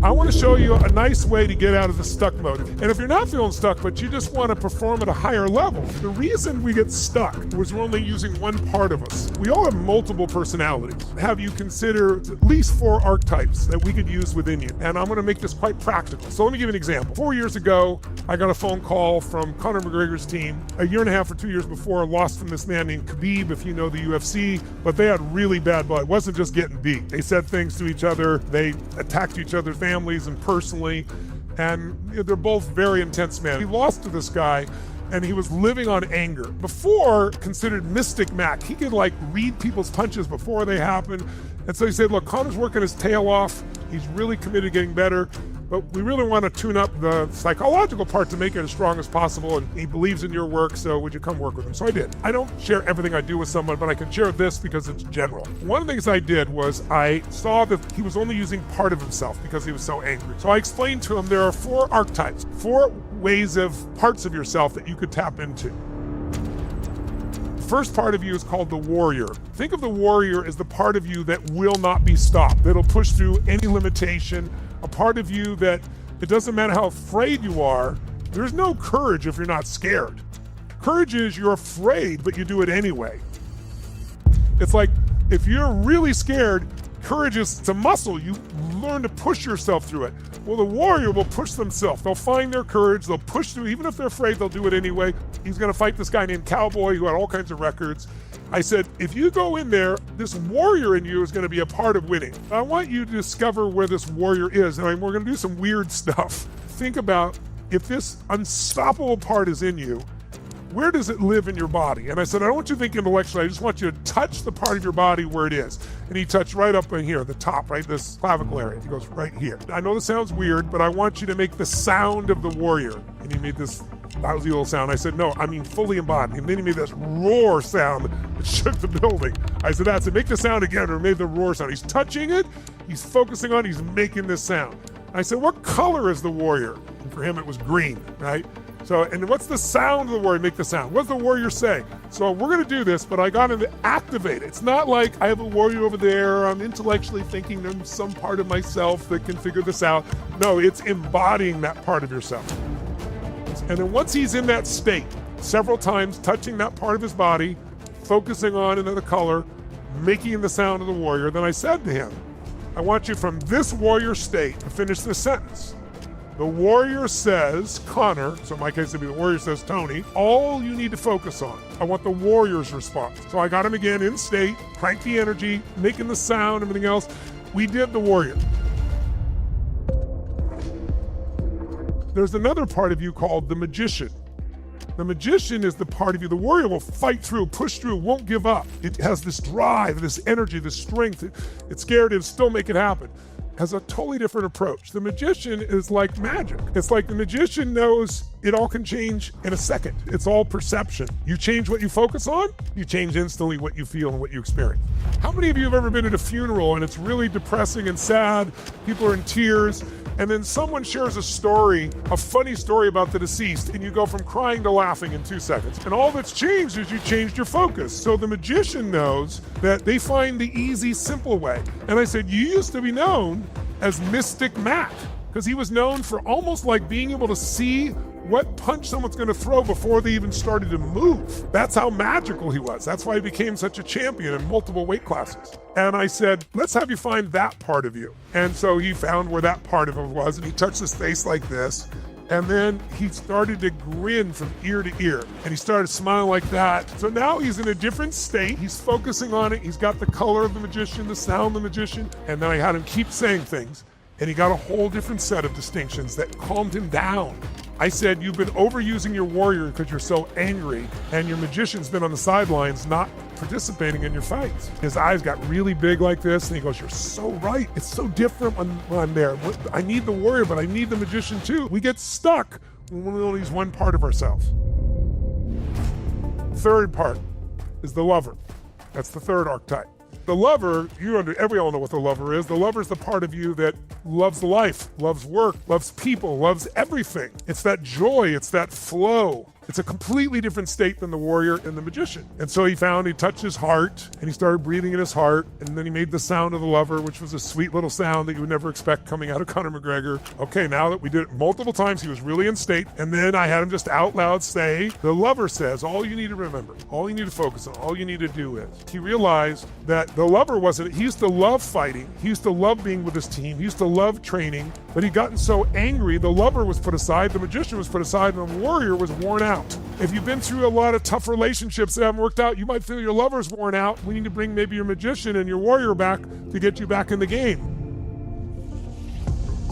I want to show you a nice way to get out of the stuck mode. And if you're not feeling stuck, but you just want to perform at a higher level, the reason we get stuck was we're only using one part of us. We all have multiple personalities. Have you consider at least 4 archetypes that we could use within you? And I'm going to make this quite practical. So let me give you an example. 4 years ago, I got a phone call from Conor McGregor's team. A year and a half or 2 years before, lost from this man named Khabib, if you know the UFC, but they had really bad blood. It wasn't just getting beat. They said things to each other. They attacked each other's families and personally, and they're both very intense men. He lost to this guy, and he was living on anger. Before, considered Mystic Mac, he could read people's punches before they happened. And so he said, look, Conor's working his tail off. He's really committed to getting better, but we really want to tune up the psychological part to make it as strong as possible. And he believes in your work, so would you come work with him? So I did. I don't share everything I do with someone, but I can share this because it's general. One of the things I did was I saw that he was only using part of himself because he was so angry. So I explained to him there are 4 archetypes, 4 ways of parts of yourself that you could tap into. First part of you is called the warrior. Think of the warrior as the part of you that will not be stopped, that'll push through any limitation, a part of you that it doesn't matter how afraid you are, there's no courage if you're not scared. Courage is you're afraid, but you do it anyway. It's like if you're really scared, courage is it's a muscle. You learn to push yourself through it. Well, the warrior will push themselves. They'll find their courage. They'll push through. Even if they're afraid, they'll do it anyway. He's going to fight this guy named Cowboy who had all kinds of records. I said, if you go in there, this warrior in you is going to be a part of winning. I want you to discover where this warrior is. And we're going to do some weird stuff. Think about if this unstoppable part is in you, where does it live in your body? And I said, I don't want you to think intellectually. I just want you to touch the part of your body where it is. And he touched right up in here, the top, right, this clavicle area. He goes right here. I know this sounds weird, but I want you to make the sound of the warrior. And he made this lousy little sound. I said, no, I mean fully embodied. And then he made this roar sound that shook the building. I said, that's it. Make the sound again, or made the roar sound. He's touching it. He's focusing on it. He's making this sound. I said, what color is the warrior? And for him, it was green, right? So, and what's the sound of the warrior? Make the sound. What's the warrior say? So we're going to do this, but I got him to activate it. It's not like I have a warrior over there. I'm intellectually thinking there's some part of myself that can figure this out. No, it's embodying that part of yourself. And then once he's in that state, several times touching that part of his body, focusing on another color, making the sound of the warrior, then I said to him, I want you from this warrior state to finish this sentence. The warrior says, Conor, so in my case it'd be the warrior says, Tony, all you need to focus on. I want the warrior's response. So I got him again in state, cranked the energy, making the sound, everything else. We did the warrior. There's another part of you called the magician. The magician is the part of you, the warrior will fight through, push through, won't give up. It has this drive, this energy, this strength. It's scared to still make it happen. Has a totally different approach. The magician is like magic. It's like the magician knows it all can change in a second. It's all perception. You change what you focus on, you change instantly what you feel and what you experience. How many of you have ever been at a funeral and it's really depressing and sad, people are in tears, and then someone shares a story, a funny story about the deceased, and you go from crying to laughing in 2 seconds. And all that's changed is you changed your focus. So the magician knows that they find the easy, simple way. And I said, you used to be known as Mystic Mac, because he was known for almost like being able to see what punch someone's going to throw before they even started to move. That's how magical he was. That's why he became such a champion in multiple weight classes. And I said, let's have you find that part of you. And so he found where that part of him was, and he touched his face like this. And then he started to grin from ear to ear, and he started smiling like that. So now he's in a different state. He's focusing on it. He's got the color of the magician, the sound of the magician. And then I had him keep saying things, and he got a whole different set of distinctions that calmed him down. I said, you've been overusing your warrior because you're so angry, and your magician's been on the sidelines not participating in your fights. His eyes got really big like this, and he goes, you're so right. It's so different when I'm there. I need the warrior, but I need the magician too. We get stuck when we only use one part of ourselves. Third part is the lover. That's the third archetype. The lover, everyone know what the lover is. The lover is the part of you that loves life, loves work, loves people, loves everything. It's that joy, it's that flow. It's a completely different state than the warrior and the magician. And so he touched his heart, and he started breathing in his heart, and then he made the sound of the lover, which was a sweet little sound that you would never expect coming out of Conor McGregor. Okay, now that we did it multiple times, he was really in state, and then I had him just out loud say, the lover says, all you need to remember, all you need to focus on, all you need to do is. He realized that the lover he used to love fighting, he used to love being with his team, he used to love training, but he'd gotten so angry, the lover was put aside, the magician was put aside, and the warrior was worn out. If you've been through a lot of tough relationships that haven't worked out, you might feel your lover's worn out. We need to bring maybe your magician and your warrior back to get you back in the game.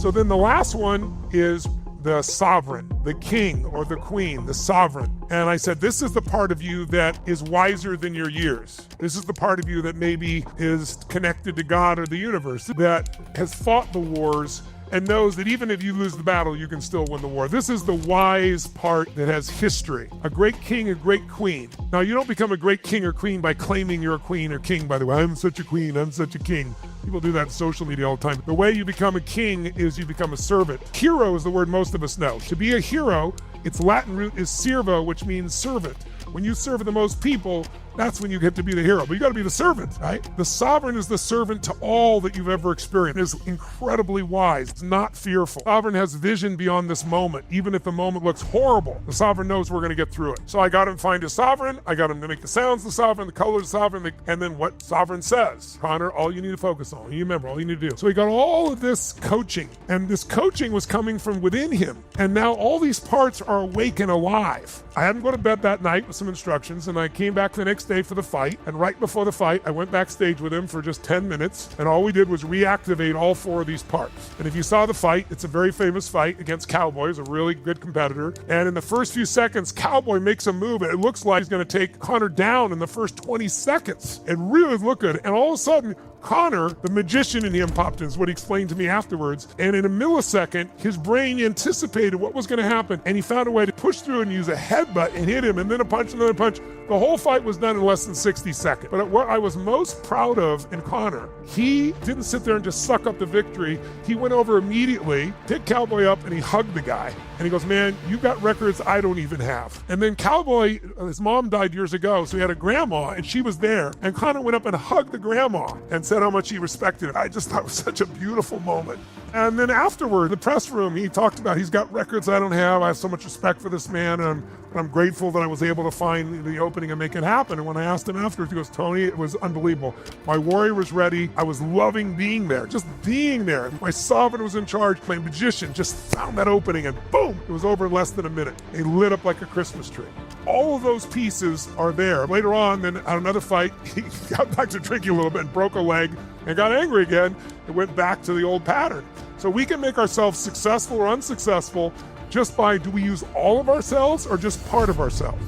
So then the last one is the sovereign, the king or the queen, the sovereign. And I said, this is the part of you that is wiser than your years. This is the part of you that maybe is connected to God or the universe, that has fought the wars and knows that even if you lose the battle, you can still win the war. This is the wise part that has history. A great king, a great queen. Now, you don't become a great king or queen by claiming you're a queen or king, by the way. I'm such a queen, I'm such a king. People do that on social media all the time. The way you become a king is you become a servant. Hero is the word most of us know. To be a hero, its Latin root is servo, which means servant. When you serve the most people, that's when you get to be the hero. But you got to be the servant, right? The sovereign is the servant to all that you've ever experienced. It's incredibly wise. It's not fearful. Sovereign has vision beyond this moment. Even if the moment looks horrible, the sovereign knows we're going to get through it. So I got him to find a sovereign. I got him to make the sounds the sovereign, the colors the sovereign, and then what sovereign says. Conor, all you need to focus on. You remember, all you need to do. So he got all of this coaching, and this coaching was coming from within him. And now all these parts are awake and alive. I had him go to bed that night with some instructions, and I came back the next day for the fight. And right before the fight, I went backstage with him for just 10 minutes, and all we did was reactivate all 4 of these parts. And if you saw the fight, it's a very famous fight against Cowboy. He's a really good competitor. And in the first few seconds, Cowboy makes a move, and it looks like he's going to take Conor down in the first 20 seconds. It really looked good. And all of a sudden, Conor, the magician in him, popped in, is what he explained to me afterwards. And in a millisecond, his brain anticipated what was going to happen, and he found a way to push through and use a headbutt and hit him, and then a punch, another punch. The whole fight was done in less than 60 seconds. But what I was most proud of in Conor, he didn't sit there and just suck up the victory. He went over immediately, picked Cowboy up, and he hugged the guy. And he goes, man, you got records I don't even have. And then Cowboy, his mom died years ago, so he had a grandma, and she was there. And Conor went up and hugged the grandma and said how much he respected it. I just thought it was such a beautiful moment. And then afterward, in the press room, he talked about he's got records I don't have. I have so much respect for this man, and I'm grateful that I was able to find the opening and make it happen. And when I asked him afterwards, he goes, Tony, it was unbelievable. My warrior was ready. I was loving being there, just being there. My sovereign was in charge. My magician just found that opening, and boom, it was over in less than a minute. It lit up like a Christmas tree. All of those pieces are there. Later on, then at another fight, he got back to drinking a little bit and broke a leg and got angry again and went back to the old pattern. So we can make ourselves successful or unsuccessful just by, do we use all of ourselves or just part of ourselves?